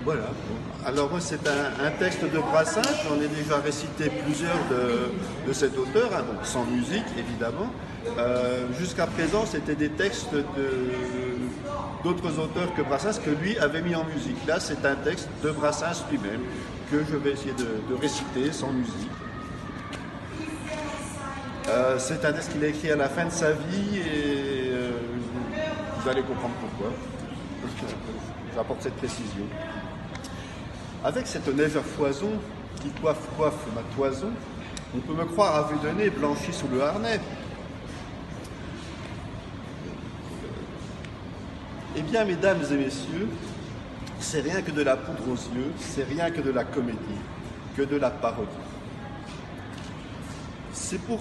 Voilà. Alors moi, c'est un texte de Brassens, j'en ai déjà récité plusieurs de cet auteur, hein, donc sans musique évidemment. Jusqu'à présent, c'était des textes d'autres auteurs que Brassens que lui avait mis en musique. Là, c'est un texte de Brassens lui-même que je vais essayer de réciter sans musique. C'est un texte qu'il a écrit à la fin de sa vie et vous allez comprendre pourquoi. J'apporte cette précision. Avec cette neige à foison qui coiffe ma toison, on peut me croire à vue de nez blanchi sous le harnais. Eh bien, mesdames et messieurs, c'est rien que de la poudre aux yeux, c'est rien que de la comédie, que de la parodie. C'est pour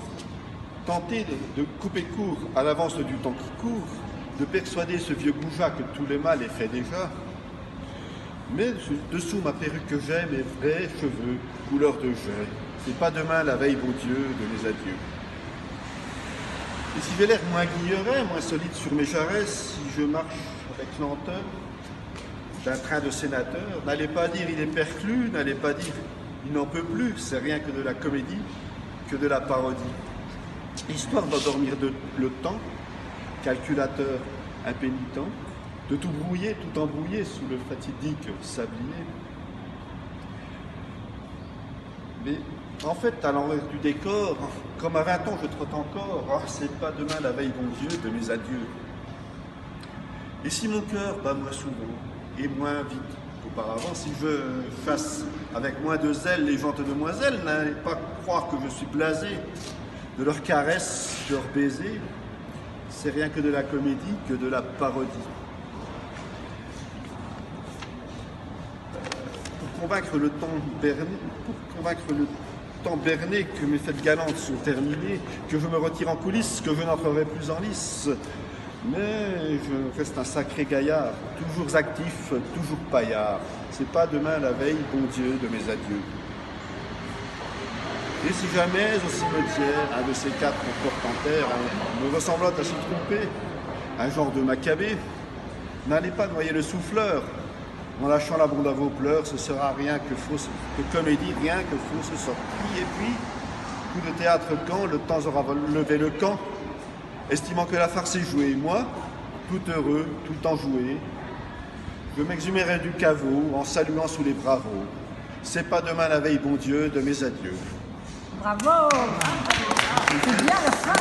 tenter de couper court à l'avance du temps qui court, de persuader ce vieux goujat que tout le mal est fait déjà. Mais dessous ma perruque que j'ai, mes vrais cheveux, couleur de jet, c'est pas demain la veille, bon Dieu, de mes adieux. Et si j'ai l'air moins guilleret, moins solide sur mes jarrets, si je marche avec lenteur d'un train de sénateur, n'allez pas dire il est perclus, n'allez pas dire il n'en peut plus, c'est rien que de la comédie, que de la parodie. Histoire d'endormir le temps, calculateur impénitent, de tout brouiller, tout embrouiller sous le fatidique sablier. Mais en fait, à l'envers du décor, comme à 20 ans je trotte encore, c'est pas demain la veille, bon Dieu, de mes adieux. Et si mon cœur bat moins souvent et moins vite qu'auparavant, si je fasse avec moins de zèle les gentes demoiselles, n'allez pas croire que je suis blasé de leurs caresses, de leurs baisers, c'est rien que de la comédie, que de la parodie. Pour convaincre le temps berné que mes fêtes galantes sont terminées, que je me retire en coulisses, que je n'entrerai plus en lice. Mais je reste un sacré gaillard, toujours actif, toujours paillard. C'est pas demain la veille, bon Dieu, de mes adieux. Et si jamais au cimetière, un de ces quatre porte en terre, me ressemblant à s'y tromper, un genre de Maccabée, n'allez pas noyer le souffleur. En lâchant la bronde à vos pleurs, ce sera rien que comédie, rien que fausse sortie. Et puis, coup de théâtre quand le temps aura levé le camp, estimant que la farce est jouée, moi, tout heureux, tout enjoué, je m'exhumerai du caveau en saluant sous les bravos. C'est pas demain la veille, bon Dieu, de mes adieux. Bravo! C'est bien la fin.